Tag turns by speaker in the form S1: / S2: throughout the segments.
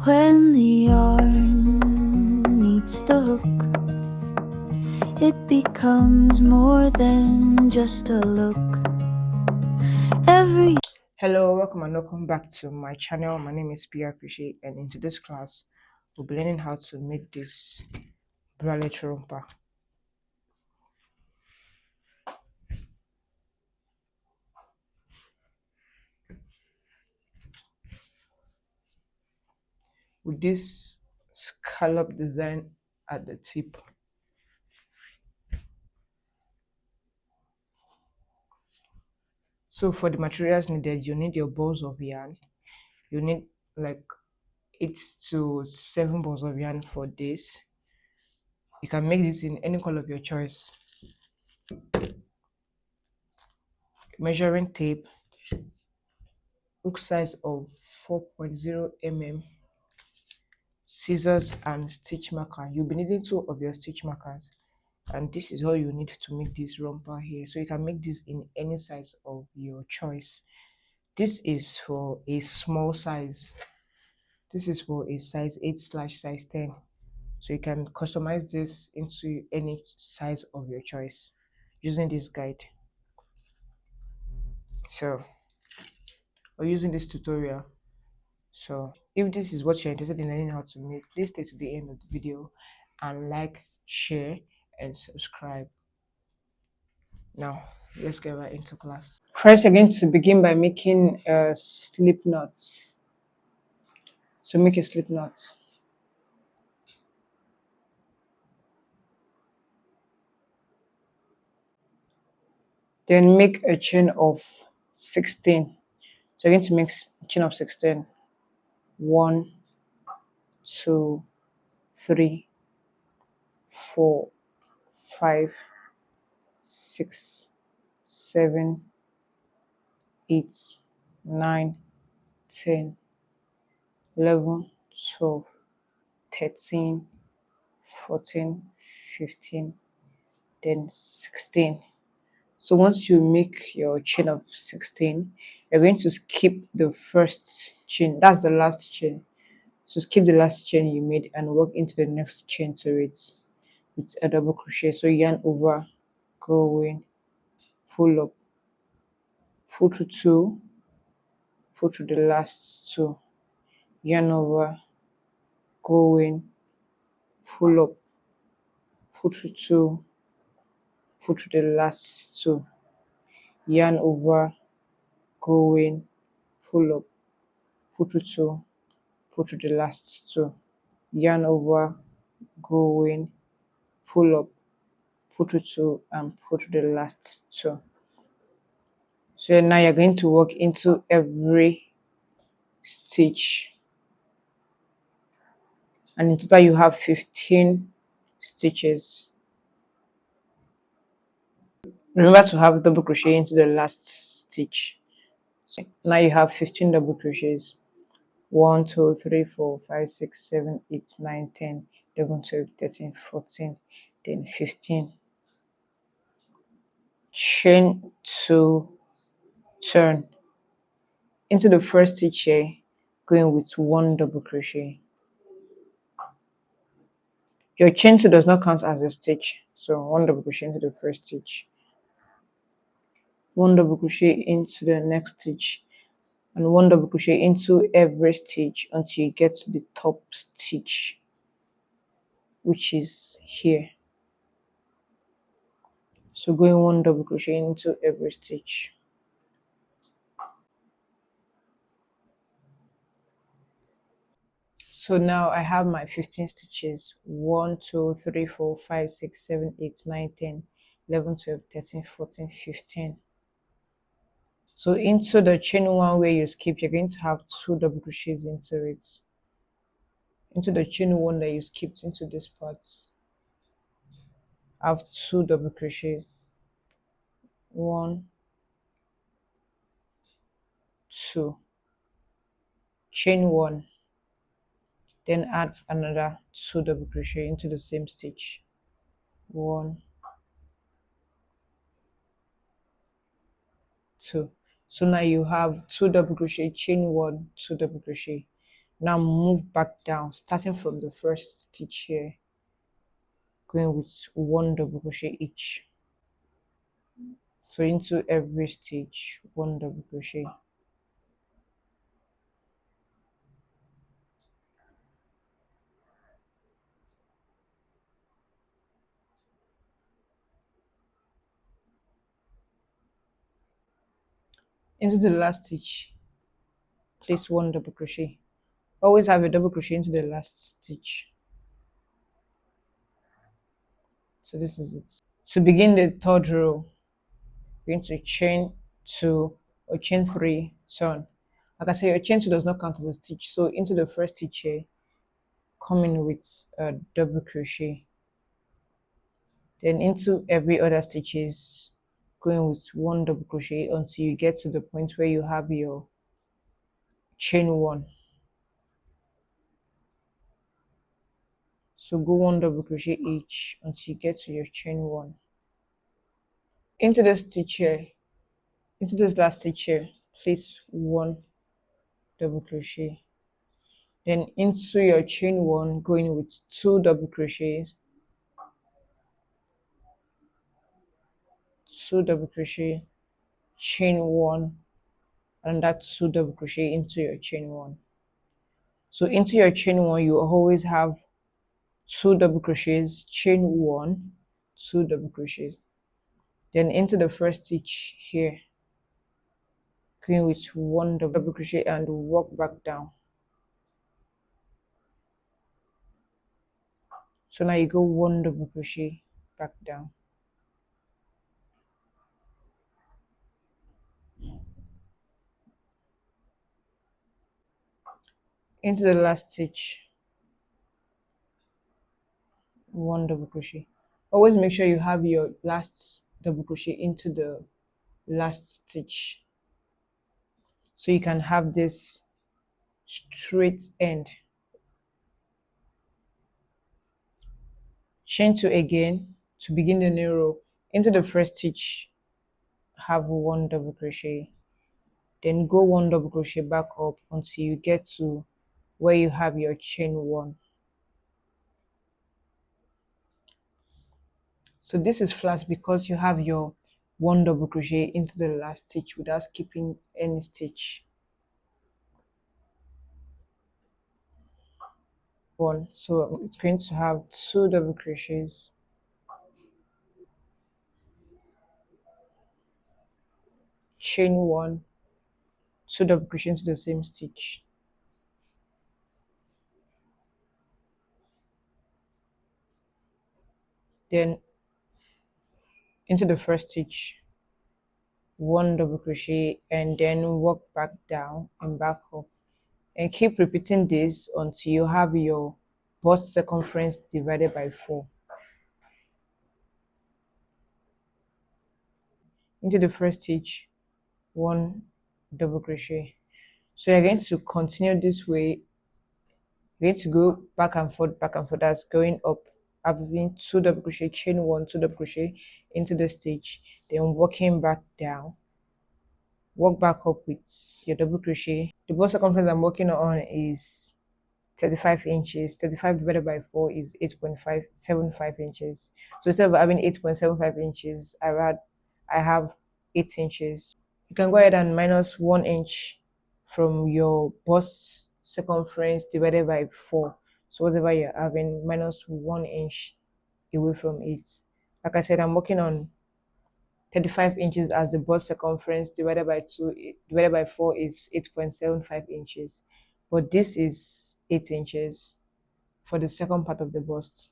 S1: When the yarn meets the hook, it becomes more than just a look.
S2: Hello, welcome and welcome back to my channel. My name is BRcrochet, and in today's class we'll be learning how to make this bralette romper. With this scallop design at the tip. So for the materials needed, you need your balls of yarn. You need like 8 to 7 balls of yarn for this. You can make this in any color of your choice. Measuring tape, hook size of 4.0 mm, scissors and stitch marker. You'll be needing 2 of your stitch markers, and this is all you need to make this romper here. So you can make this in any size of your choice. This is for a small size. This is for a size 8/size 10. So you can customize this into any size of your choice using this guide. So, or using this tutorial. So if this is what you're interested in learning how to make, please stay to the end of the video and like, share and subscribe. Now let's get right into class. First, you're going to begin by making a slip knot. So make a slip knot. Then make a chain of 16. So you're going to make a chain of 16. 1, 2, 3, 4, 5, 6, 7, 8, 9, 10, 11, 12, 13, 14, 15, then 16. So once you make your chain of 16, you're going to skip the first chain. That's the last chain. So skip the last chain you made and work into the next chain to it with a double crochet. So yarn over, go in, pull up, pull through 2, pull through the last 2, yarn over, go in, pull up, pull through 2, pull through the last 2, yarn over, go in, pull up, pull through 2, pull through the last 2, yarn over, go in, pull up, pull through 2 and pull through the last 2. So now you're going to work into every stitch, and in total you have 15 stitches. Remember to have double crochet into the last stitch. So now you have 15 double crochets. 1, 2, 3, 4, 5, 6, 7, 8, 9, 10, 11, 12, 13, 14, then 15. Chain 2, turn into the first stitch here, going with 1 double crochet. Your chain 2 does not count as a stitch, so 1 double crochet into the first stitch, 1 double crochet into the next stitch, and 1 double crochet into every stitch until you get to the top stitch, which is here. So going 1 double crochet into every stitch. So now I have my 15 stitches. 1, 2, 3, 4, 5, 6, 7, 8, 9, 10, 11, 12, 13, 14, 15. So into the chain 1 where you skip, you're going to have 2 double crochets into it. Into the chain 1 that you skipped into this part, have 2 double crochets. 1, 2, chain 1, then add another 2 double crochet into the same stitch. 1, 2. So now you have 2 double crochet, chain 1, 2 double crochet. Now move back down, starting from the first stitch here, going with 1 double crochet each. So into every stitch, 1 double crochet. Into the last stitch, place 1 double crochet. Always have a double crochet into the last stitch. So this is it. To begin the third row, you're going to chain 2 or chain 3, turn. Like I say, your chain 2 does not count as a stitch. So into the first stitch here, come in with a double crochet. Then into every other stitches, going with 1 double crochet until you get to the point where you have your chain 1. So go 1 double crochet each until you get to your chain 1. Into the stitch here, into this last stitch here, place 1 double crochet. Then into your chain 1, going with 2 double crochets, 2 double crochet, chain 1, and that 2 double crochet into your chain 1. So into your chain 1, you always have 2 double crochets, chain 1, 2 double crochets. Then into the first stitch here, going with 1 double crochet and walk back down. So now you go 1 double crochet back down. Into the last stitch, 1 double crochet. Always make sure you have your last double crochet into the last stitch, so you can have this straight end. Chain 2 again to begin the new row. Into the first stitch, have 1 double crochet, then go 1 double crochet back up until you get to where you have your chain 1. So this is flat because you have your 1 double crochet into the last stitch without skipping any stitch. 1, so it's going to have 2 double crochets, chain 1, 2 double crochet into the same stitch, then into the first stitch, 1 double crochet, and then walk back down and back up, and keep repeating this until you have your bust circumference divided by 4. Into the first stitch, 1 double crochet. So you're going to continue this way. You're going to go back and forth, that's going up, having 2 double crochet, chain 1, 2 double crochet into the stitch, then walking back down, walk back up with your double crochet. The bust circumference I'm working on is 35 inches. 35 divided by 4 is 8.575 inches. So instead of having 8.75 inches, I have 8 inches. You can go ahead and minus 1 inch from your bust circumference divided by 4. So whatever you're having, minus 1 inch away from it. Like I said, I'm working on 35 inches as the bust circumference, divided by 2 divided by 4 is 8.75 inches. But this is 8 inches for the second part of the bust.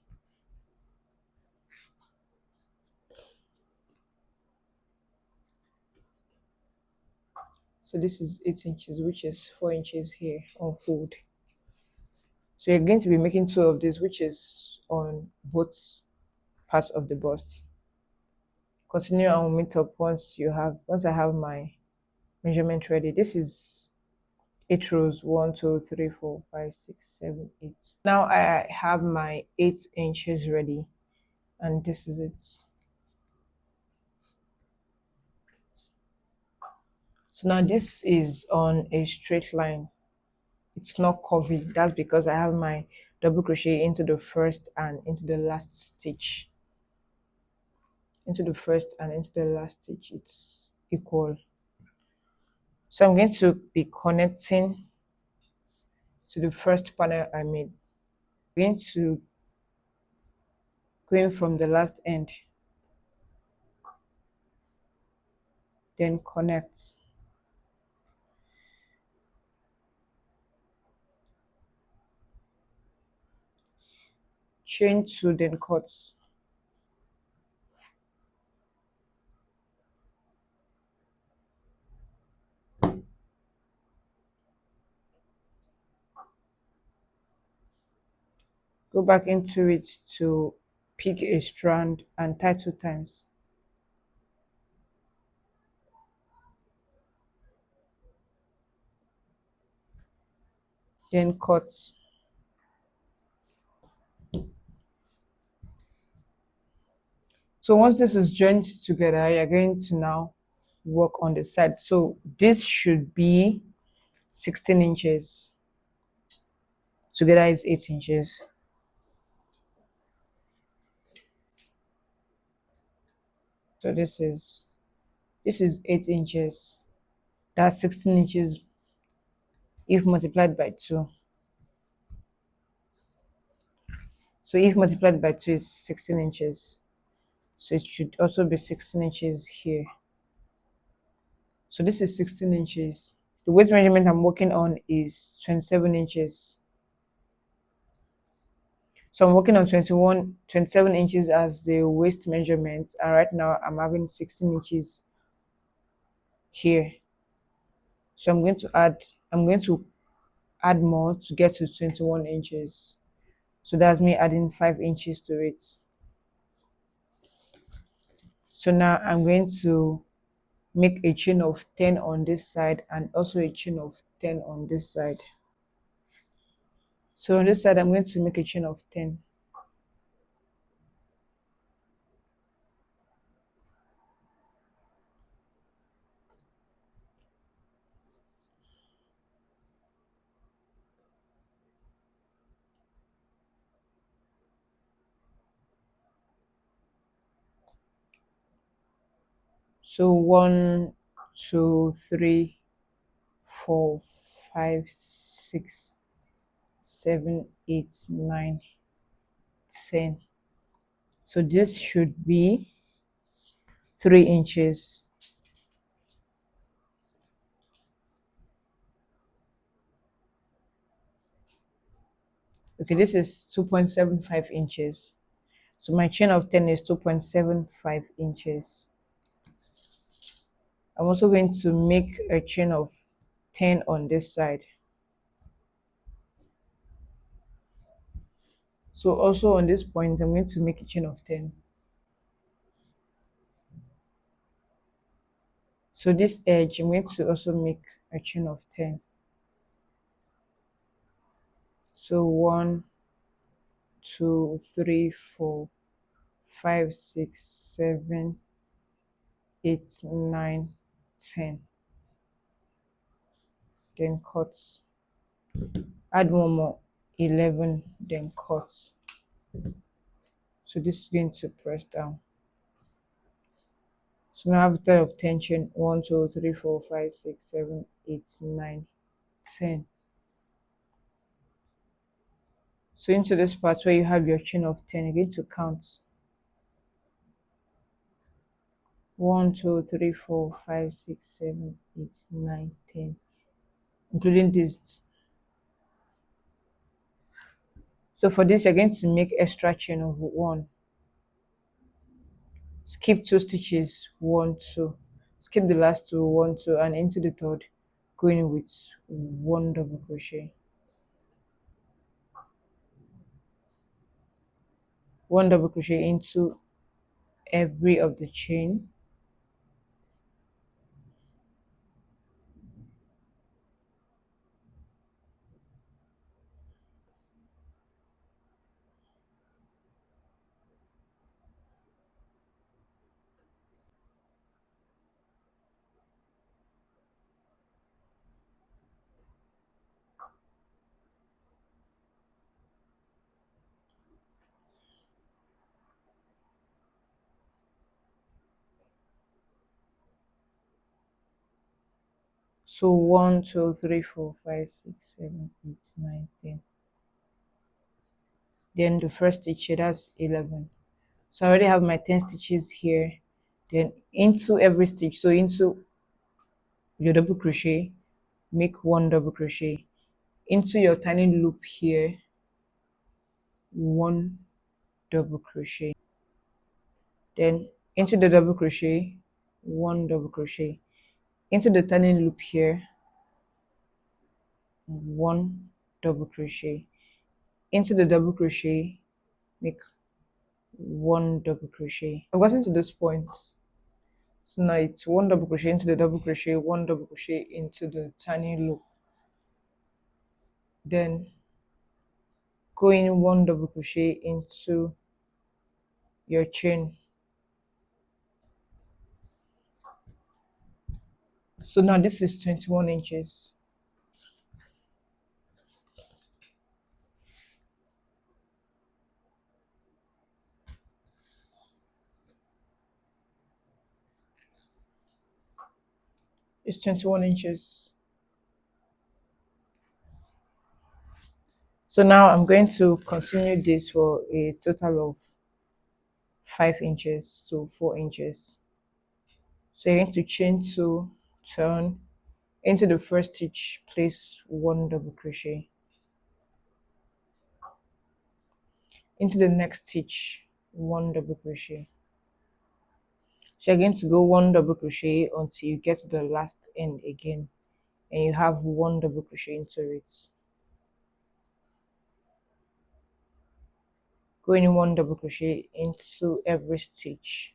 S2: So this is 8 inches, which is 4 inches here on fold. So you're going to be making 2 of this, which is on both parts of the bust. Continue and we'll meet up once I have my measurement ready. This is 8 rows, 1 2 3 4 5 6 7 8. Now I have my 8 inches ready, and this is it. So now this is on a straight line. it's not curvy. That's because I have my double crochet into the first and into the last stitch. Into the first and into the last stitch, it's equal. So I'm going to be connecting to the first panel I made. I'm going to going from the last end, then connect. Chain 2, then cut. Go back into it to pick a strand and tie 2 times. Then cut. So once this is joined together, you're going to now work on the side. So this should be 16 inches. Together is 8 inches. So this is 8 inches. That's 16 inches if multiplied by 2. So if multiplied by 2 is 16 inches. So it should also be 16 inches here. So this is 16 inches. The waist measurement I'm working on is 27 inches. So I'm working on 27 inches as the waist measurement, and right now I'm having 16 inches here. So I'm going to add more to get to 21 inches. So that's me adding 5 inches to it. So now I'm going to make a chain of 10 on this side and also a chain of 10 on this side. So on this side I'm going to make a chain of 10. So 1, 2, 3, 4, 5, 6, 7, 8, 9, 10. So this should be 3 inches. Okay, this is 2.75 inches. So my chain of 10 is 2.75 inches. I'm also going to make a chain of 10 on this side. So also on this point, I'm going to make a chain of 10. So this edge, I'm going to also make a chain of 10. So 1, 2, 3, 4, 5, 6, 7, 8, 9, 10. Then cut. Add one more, 11, then cut. So this is going to press down. So now I have a total of 10 chain. 1, 2, 3, 4, 5, 6, 7, 8, 9, 10. So into this part where you have your chain of 10, you're going to count 1, 2, 3, 4, 5, 6, 7, 8, 9, 10, including this. So for this, you're going to make extra chain of 1. Skip 2 stitches, 1, 2. Skip the last 2, 1, 2, and into the third, going with 1 double crochet. 1 double crochet into every of the chain. So 1 2 3 4 5 6 7 8 9 10. Then the first stitch here, that's 11. So I already have my 10 stitches here. Then into every stitch, so into your double crochet, make 1 double crochet. Into your tiny loop here, 1 double crochet. Then into the double crochet, 1 double crochet. Into the tiny loop here, 1 double crochet. Into the double crochet, make 1 double crochet. I've gotten to this point. So now it's 1 double crochet into the double crochet, 1 double crochet into the tiny loop. Then go in 1 double crochet into your chain. So now this is 21 inches. It's 21 inches. So now I'm going to continue this for a total of 5 inches to 4 inches. So you're going to chain 2, turn into the first stitch, place 1 double crochet. Into the next stitch, 1 double crochet. So you're going to go 1 double crochet until you get to the last end again, and you have 1 double crochet into it. Go in 1 double crochet into every stitch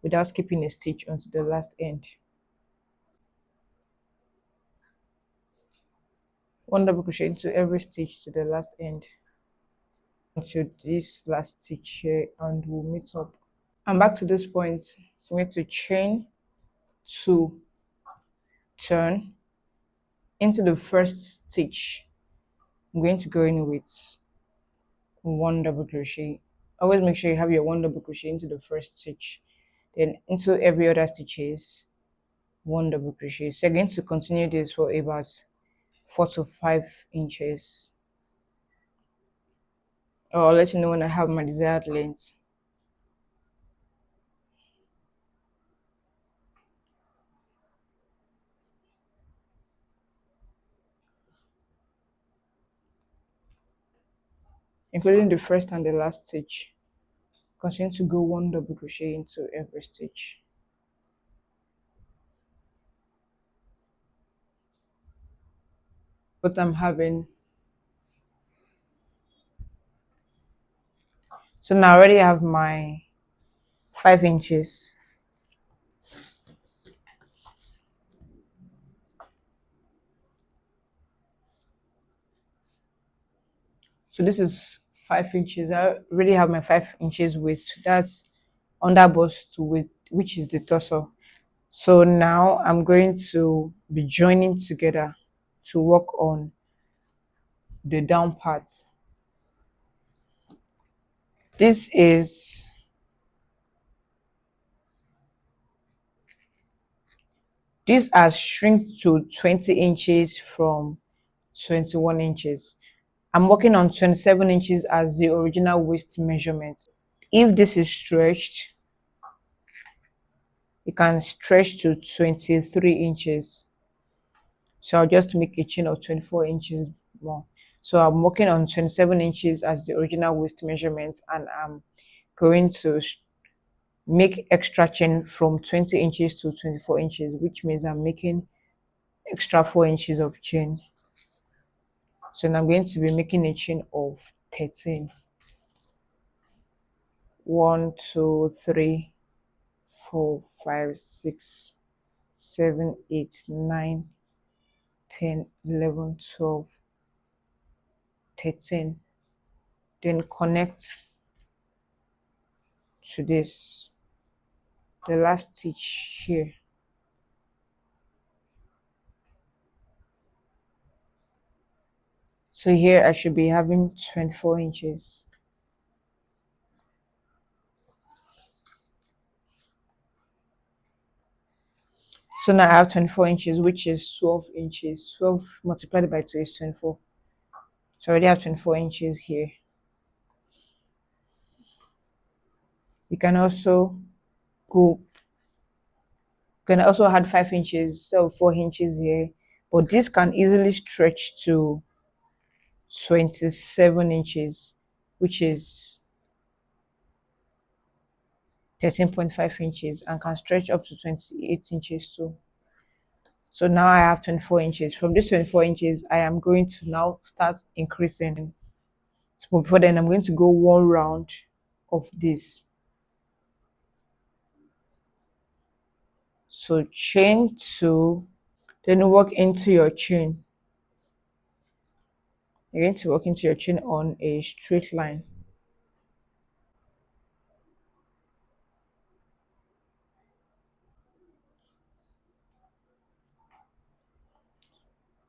S2: without skipping a stitch until the last end. 1 double crochet into every stitch to the last end until this last stitch here, and we'll meet up. And back to this point, so we need to chain 2, turn into the first stitch. I'm going to go in with 1 double crochet. Always make sure you have your 1 double crochet into the first stitch, then into every other stitches 1 double crochet. So I'm going to continue this for about 4 to 5 inches. I'll let you know when I have my desired length. Including the first and the last stitch. Continue to go 1 double crochet into every stitch. But I'm having, so now I already have my 5 inches. So this is 5 inches. I already have my 5 inches width. That's under bust width, which is the torso. So now I'm going to be joining together to work on the down part. This is These are shrink to 20 inches from 21 inches. I'm working on 27 inches as the original waist measurement. If this is stretched, you can stretch to 23 inches. So I'll just make a chain of 24 inches more. So I'm working on 27 inches as the original waist measurement, and I'm going to make extra chain from 20 inches to 24 inches, which means I'm making extra 4 inches of chain. So now I'm going to be making a chain of 13. 1 2 3 4 5 6 7 8 9 10 11 12 13. Then connect to this, the last stitch here. So here I should be having 24 inches. So now I have 24 inches, which is 12 inches. 12 multiplied by 2 is 24. So I already have 24 inches here. You can also go, you can also add 5 inches, so 4 inches here. But this can easily stretch to 27 inches, which is 13.5 inches, and can stretch up to 28 inches too. So now I have 24 inches. From this 24 inches, I am going to now start increasing. So before then, I'm going to go one round of this. So chain 2, then work into your chain. You're going to work into your chain on a straight line.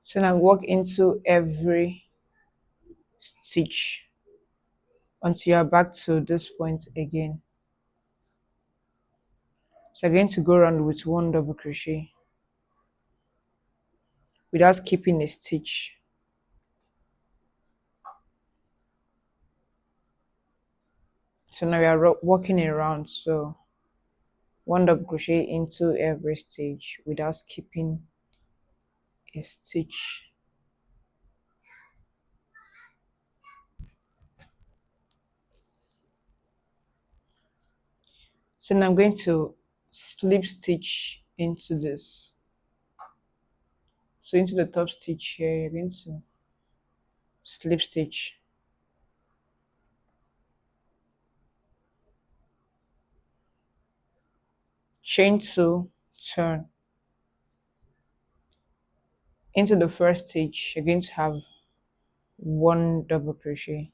S2: So now work into every stitch until you're back to this point again. So you're going to go around with one double crochet without skipping a stitch. So now we are working around, so one double crochet into every stitch without skipping a stitch. So now I'm going to slip stitch into this. So into the top stitch here, you're going to slip stitch. Chain 2, turn. Into the first stitch, you're going to have one double crochet.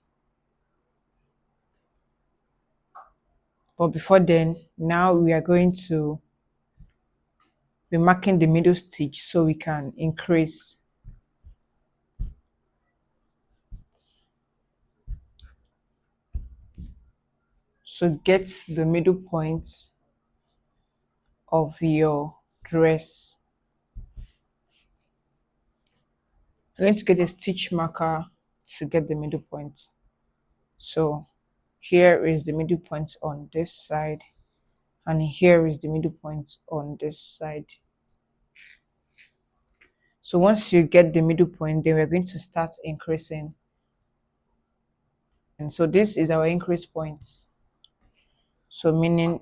S2: But before then, now we are going to be marking the middle stitch so we can increase. So get the middle point of your dress. You're going to get a stitch marker to get the middle point. So here is the middle point on this side, and here is the middle point on this side. So once you get the middle point, then we're going to start increasing. And so this is our increase point. So meaning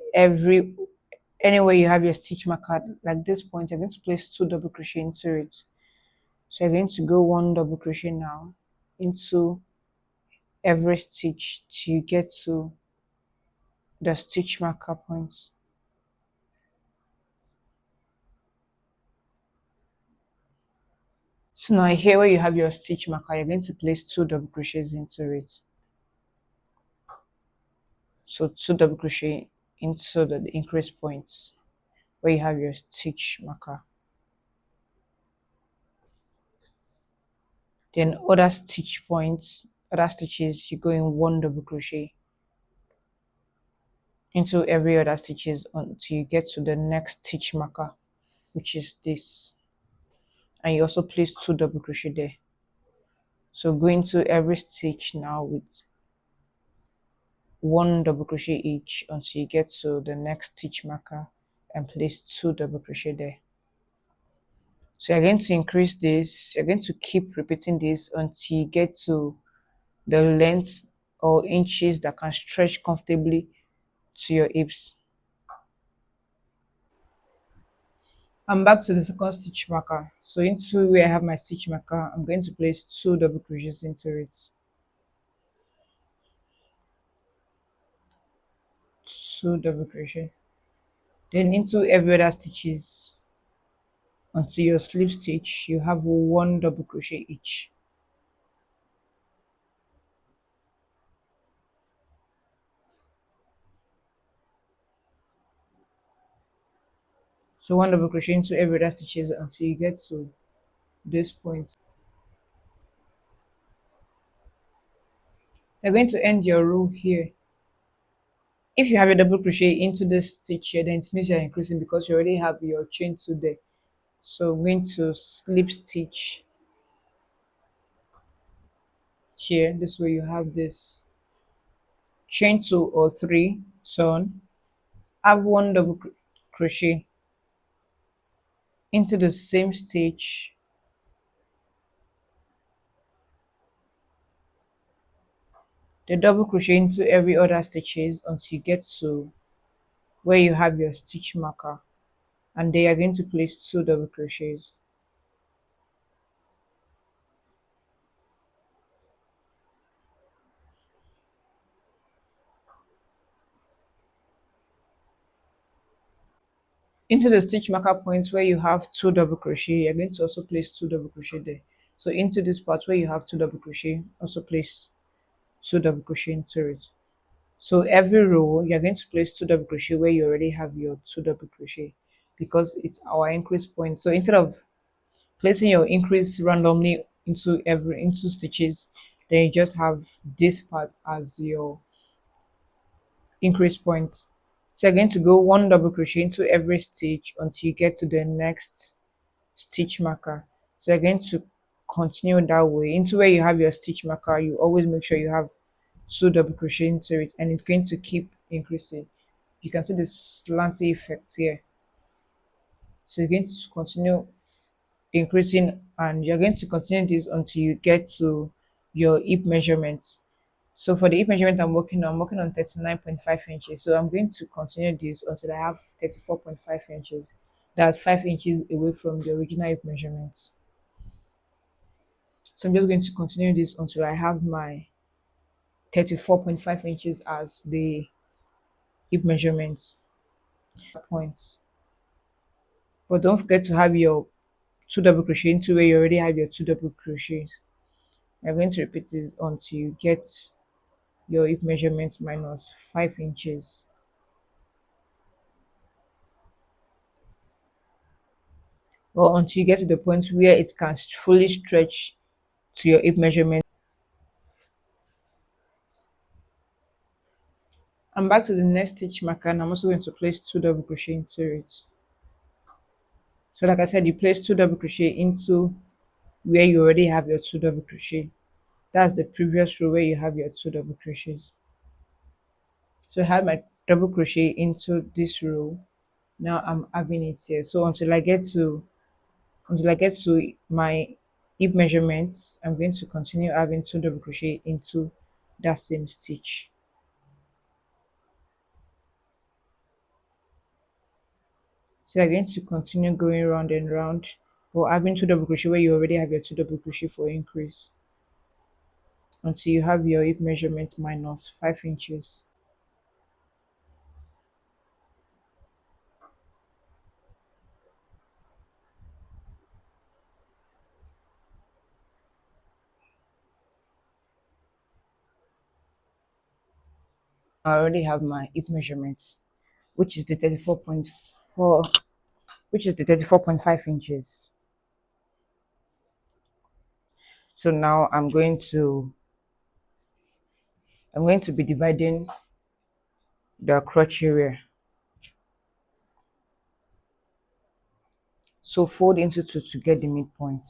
S2: anywhere you have your stitch marker, like this point, you're going to place 2 double crochet into it. So you're going to go 1 double crochet now into every stitch till you get to the stitch marker points. So now here where you have your stitch marker, you're going to place 2 double crochets into it. So 2 double crochet into the increase points where you have your stitch marker. Then other stitch points, other stitches, you go in 1 double crochet into every other stitches until you get to the next stitch marker, which is this, and you also place 2 double crochet there. So go into every stitch now with 1 double crochet each until you get to the next stitch marker and place 2 double crochet there. So you're going to increase this, you're going to keep repeating this until you get to the length or inches that can stretch comfortably to your hips. I'm back to the second stitch marker. So into where I have my stitch marker, I'm going to place 2 double crochets into it. 2 double crochet. Then into every other stitches until your slip stitch, you have 1 double crochet each. So 1 double crochet into every other stitches until you get to this point. You're going to end your row here. If you have a double crochet into this stitch here, then it means you're increasing because you already have your chain 2 there. So I'm going to slip stitch here. This way you have this chain 2 or 3 turn, have one double crochet into the same stitch, the double crochet into every other stitches until you get to where you have your stitch marker, and then you're going to place 2 double crochets. Into the stitch marker point where you have 2 double crochet, you're going to also place 2 double crochet there. So into this part where you have 2 double crochet, also place 2 double crochet into it. So every row you're going to place 2 double crochet where you already have your 2 double crochet, because it's our increase point. So instead of placing your increase randomly into stitches, then you just have this part as your increase point. So you're going to go 1 double crochet into every stitch until you get to the next stitch marker. So you're going to continue that way into where you have your stitch marker. You always make sure you have 2 double crochet into it, and it's going to keep increasing. You can see the slanty effect here. So you're going to continue increasing, and you're going to continue this until you get to your hip measurements. So for the hip measurement I'm working on 39.5 inches. So I'm going to continue this until I have 34.5 inches. That's 5 inches away from the original hip measurements. So I'm just going to continue this until I have my 34.5 inches as the hip measurements points. But don't forget to have your 2 double crochet into where you already have your 2 double crochets. You're going to repeat this until you get your hip measurement minus 5 inches, or until you get to the point where it can fully stretch to your hip measurement. I'm back to the next stitch marker, and I'm also going to place 2 double crochet into it. So like I said, you place 2 double crochet into where you already have your 2 double crochet. That's the previous row where you have your 2 double crochets. So I have my double crochet into this row. Now I'm having it here. So until I get to my hip measurements, I'm going to continue having 2 double crochet into that same stitch. So you're going to continue going round and round, or having 2 double crochet where you already have your 2 double crochet for increase, until you have your hip measurement minus 5 inches. I already have my hip measurements, which is the 34.4, which is the 34.5 inches. So now I'm going to be dividing the crotch area. So fold into 2 to get the midpoint.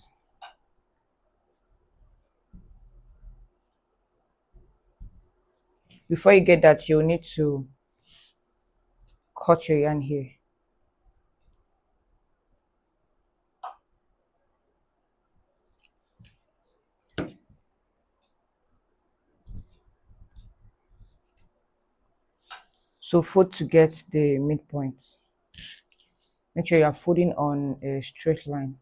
S2: Before you get that, you'll need to cut your yarn here. So fold to get the midpoint. Make sure you are folding on a straight line.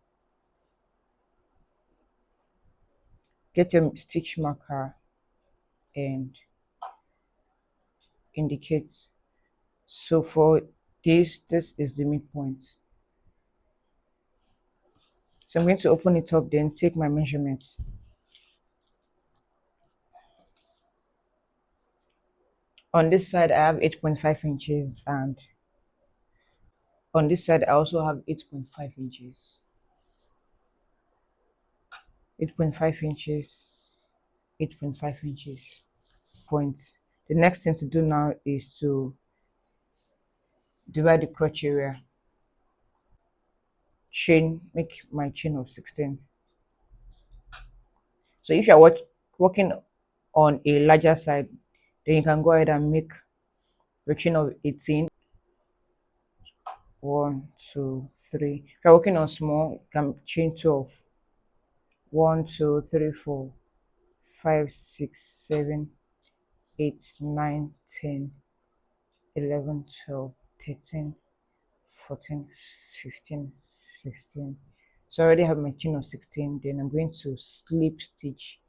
S2: Get your stitch marker and indicate. So for this is the midpoint. So I'm going to open it up, then take my measurements. On this side I have 8.5 inches, and on this side I also have 8.5 inches. 8.5 inches, 8.5 inches. Point. The next thing to do now is to divide the crotch area. make my chain of 16. So if you're working on a larger side, then you can go ahead and make your chain of 18. 1 2 3. If you're working on small, you can chain 12. 1 2 3 4 5 6 7 8 9 10 11 12 13 14 15 16. So I already have my chain of 16. Then I'm going to slip stitch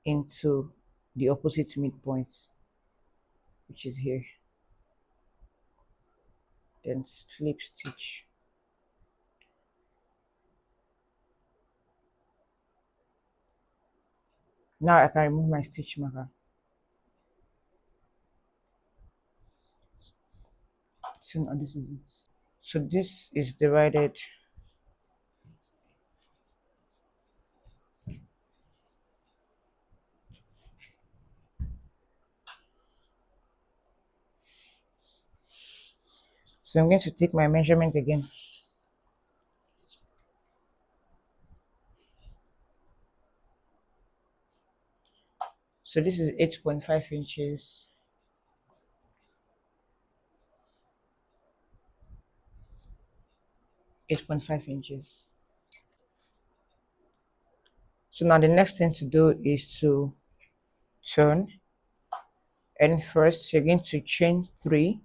S2: into the opposite midpoint, which is here. Then slip stitch. Now I can remove my stitch marker. So now this is it. So this is divided. So I'm going to take my measurement again. So this is 8.5 inches. 8.5 inches. So now the next thing to do is to turn, and first you're going to chain 3.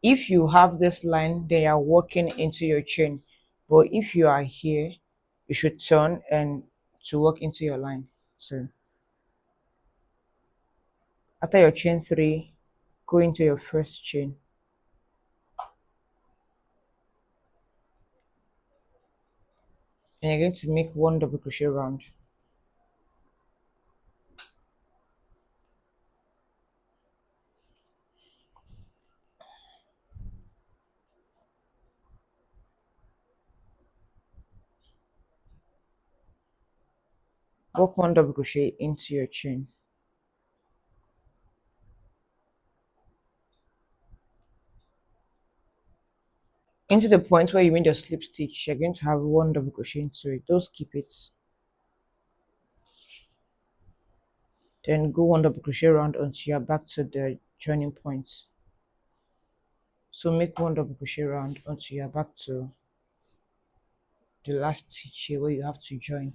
S2: If you have this line, they are working into your chain, but if you are here, you should turn and to work into your line. So after your chain 3, go into your first chain, and you're going to make 1 double crochet round. Work 1 double crochet into your chain. Into the point where you made your slip stitch, you're going to have 1 double crochet into it. Don't skip it. Then go 1 double crochet round until you're back to the joining point. So make 1 double crochet round until you're back to the last stitch here where you have to join.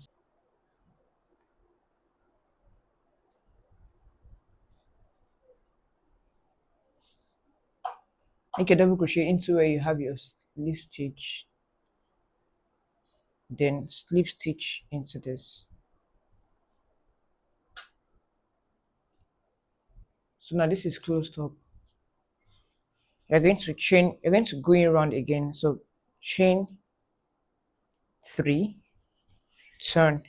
S2: Make a double crochet into where you have your slip stitch, then slip stitch into this. So now this is closed up. You're going to go in round again. So chain 3, turn,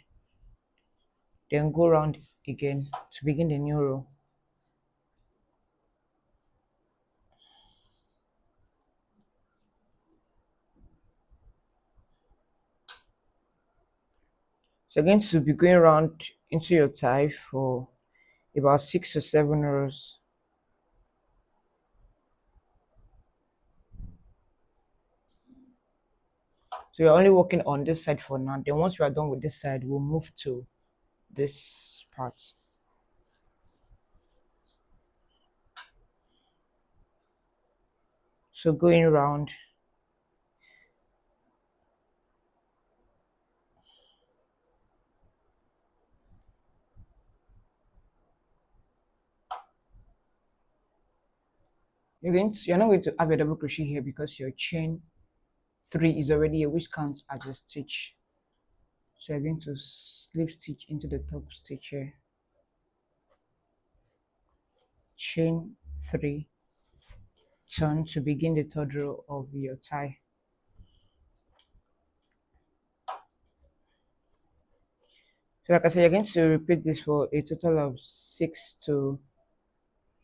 S2: then go round again to begin the new row. So you're going to be going around into your tie for about 6 or 7 rows. So you're only working on this side for now. Then once we are done with this side, we'll move to this part. So going around. You're not going to have a double crochet here because your chain 3 is already here, which counts as a stitch. So you're going to slip stitch into the top stitch here. Chain 3, turn to begin the 3rd row of your tie. So like I said, you're going to repeat this for a total of 6 to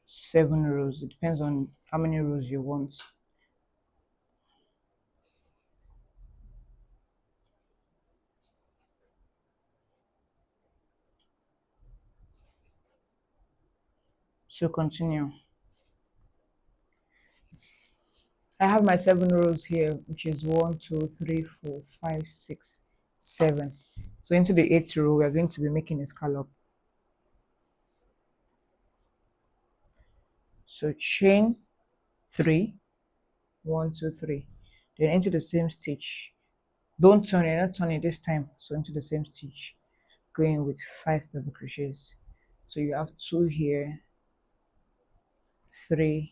S2: 7 rows. It depends on how many rows you want. So continue. I have my 7 rows here, which is 1, 2, 3, 4, 5, 6, 7. So into the 8th row, we are going to be making a scallop. So chain 3, 1, 2, 3. Then into the same stitch. Don't turn it, not turn it this time. So into the same stitch, going with 5 double crochets. So you have 2 here, 3,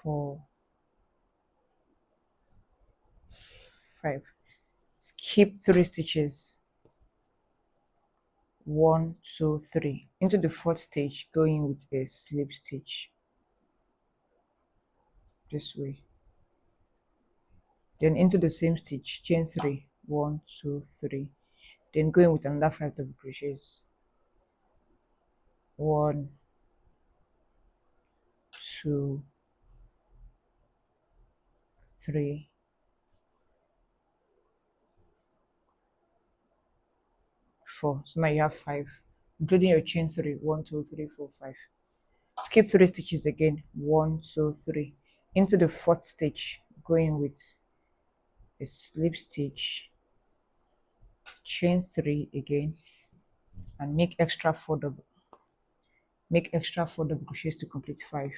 S2: 4, 5. Skip 3 stitches. 1, 2, 3. Into the 4th stitch, going with a slip stitch this way. Then into the same stitch, chain 3, 1, 2, 3. Then going with another 5 double crochets. 1, 2, 3, 4. So now you have 5, including your chain 3, 1, 2, 3, 4, 5. Skip 3 stitches again, 1, 2, 3. Into the 4th stitch, going with a slip stitch, chain 3 again, and make extra 4 double crochets to complete 5.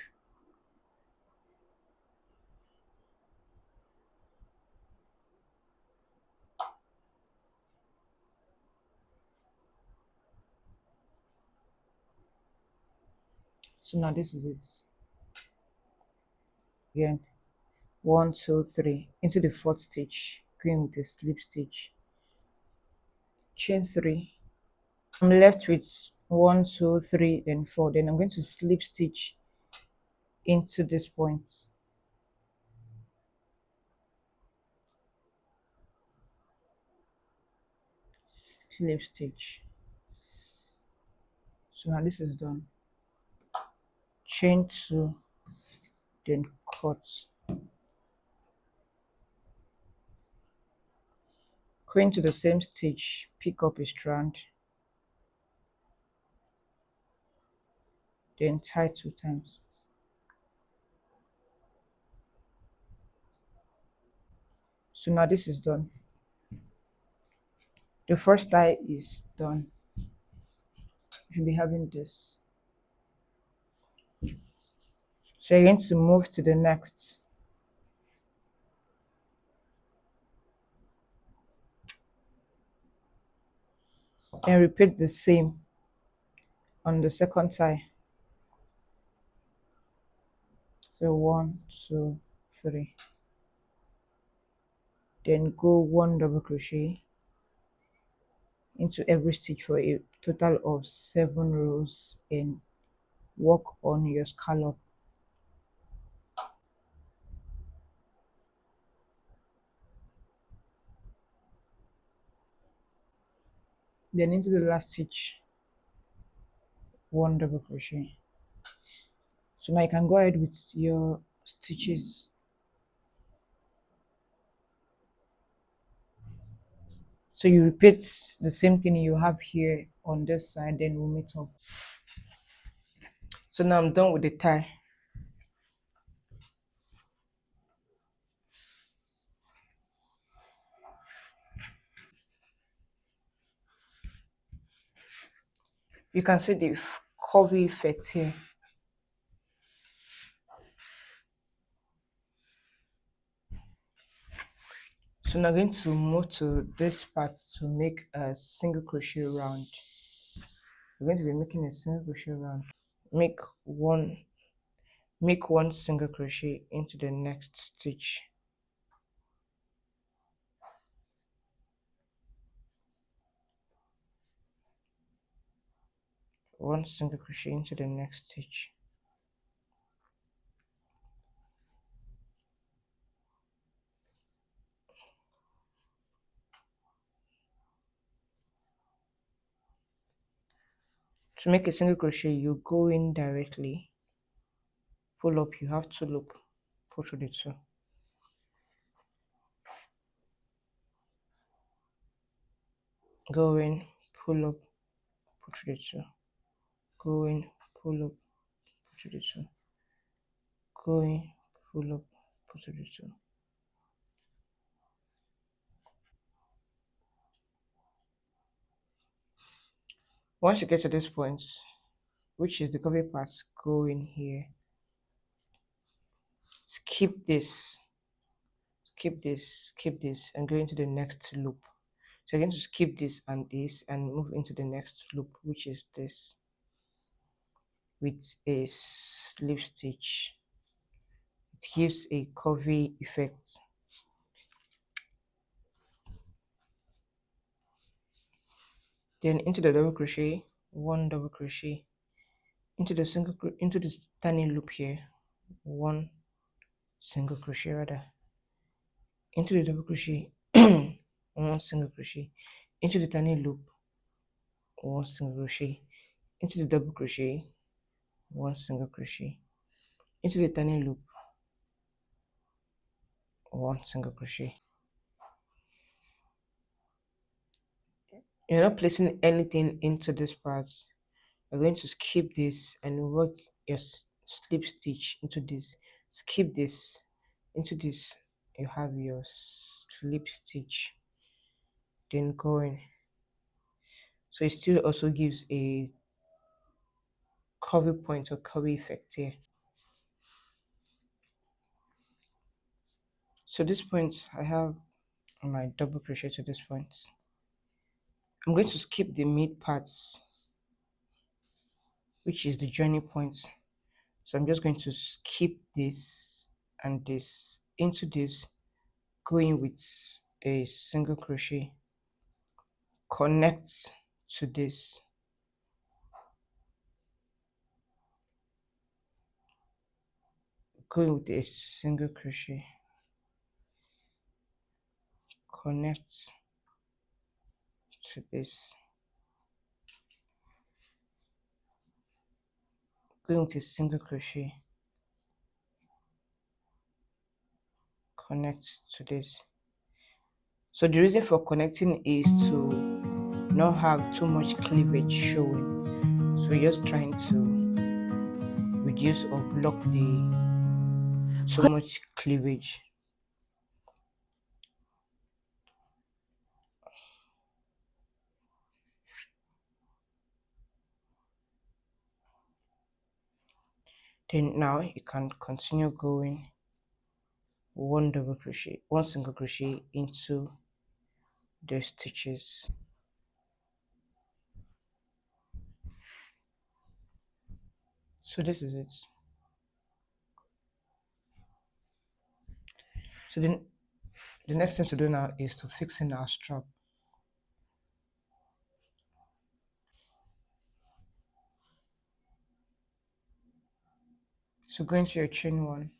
S2: So now this is it. Again, 1, 2, 3. Into the 4th stitch, going with a slip stitch, chain 3. I'm left with 1, 2, 3, then 4. Then I'm going to slip stitch into this point. Slip stitch. So now this is done. Chain 2, then cut. Go into the same stitch, pick up a strand, then tie 2 times. So now this is done. The first tie is done. You should be having this. So you're going to move to the next. And repeat the same on the second tie. So 1, 2, 3. Then go 1 double crochet into every stitch for a total of 7 rows and work on your scallop. Then into the last stitch, 1 double crochet. So now you can go ahead with your stitches. So you repeat the same thing you have here on this side, then we'll meet up. So now I'm done with the tie. You can see the curvy effect here. So now I'm going to move to this part to make a single crochet round. We're going to be making a single crochet round. Make one single crochet into the next stitch. One single crochet into the next stitch. To make a single crochet, you go in directly, pull up, you have 2 loop, pull through the 2. Go in, pull up, pull through the 2. Go in, pull up, pull through the 2. going, pull up, put it two. Once you get to this point, which is the cover part, go in here, skip this, and go into the next loop. So you're going to skip this and move into the next loop, which is this, with a slip stitch. It gives a curvy effect. Then into the double crochet, one double crochet, into the tiny loop here, one single crochet rather, into the double crochet, one single crochet, into the tiny loop, one single crochet, into the double crochet, one single crochet, into the tiny loop, one single crochet. You're not placing anything into this part. You're going to skip this and work your slip stitch into this. Skip this into this. You have your slip stitch. Then going. So it still also gives a curvy point or curvy effect here. So this point I have my double crochet to this point. I'm going to skip the mid parts, which is the joining point. So I'm just going to skip this and this into this, going with a single crochet, connect to this, going with a single crochet, connect to this, going with a single crochet, connect to this. So the reason for connecting is to not have too much cleavage showing. So we're just trying to reduce or block the too much cleavage. Then now you can continue going one double crochet, one single crochet into the stitches. So this is it. So then the next thing to do now is to fix in our strap. So going to your chain one,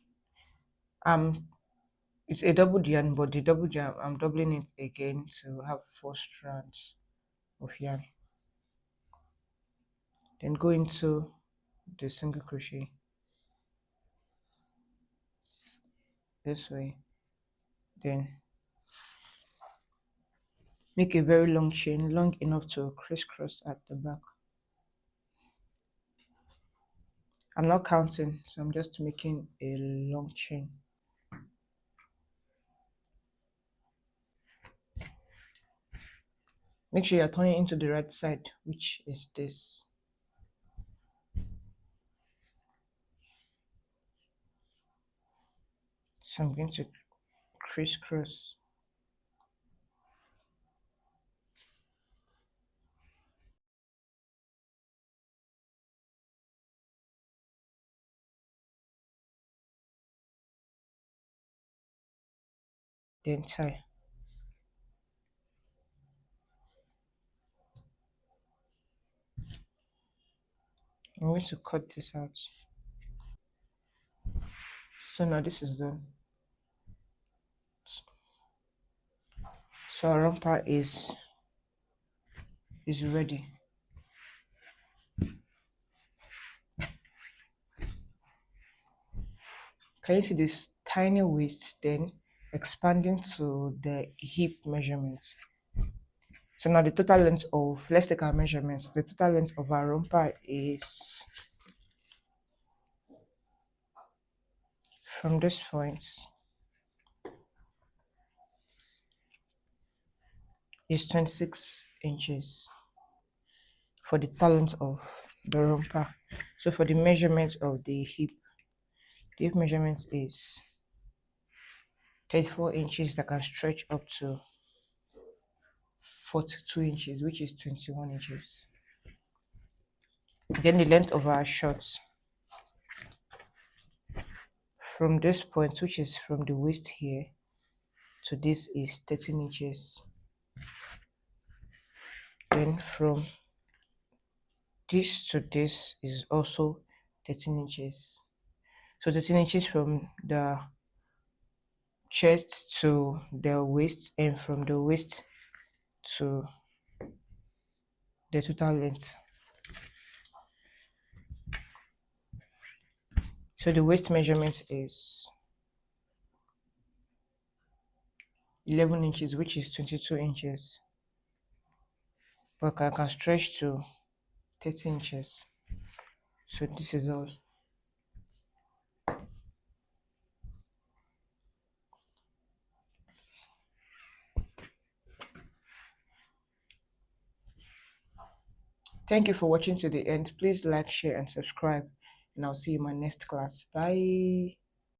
S2: it's a double yarn, but the double yarn I'm doubling it again to have 4 strands of yarn. Then go into the single crochet this way, then make a very long chain, long enough to crisscross at the back. I'm not counting, so I'm just making a long chain. Make sure you're turning into the right side, which is this. So I'm going to crisscross. Then tie. I'm going to cut this out. So now this is done. So our romper is ready. Can you see this tiny waist then expanding to the hip measurements? So now the total length of, let's take our measurements. The total length of our romper is from this point is 26 inches for the talent of the romper. So for the measurement of the hip measurement is 34 inches that can stretch up to 42 inches, which is 21 inches. Then the length of our shorts from this point, which is from the waist here to this, is 13 inches. Then from this to this is also 13 inches. So 13 inches from the chest to the waist, and from the waist to the total length. So the waist measurement is 11 inches, which is 22 inches, but I can stretch to 30 inches. So this is all. Thank you for watching to the end. Please like, share, and subscribe, and I'll see you in my next class. Bye.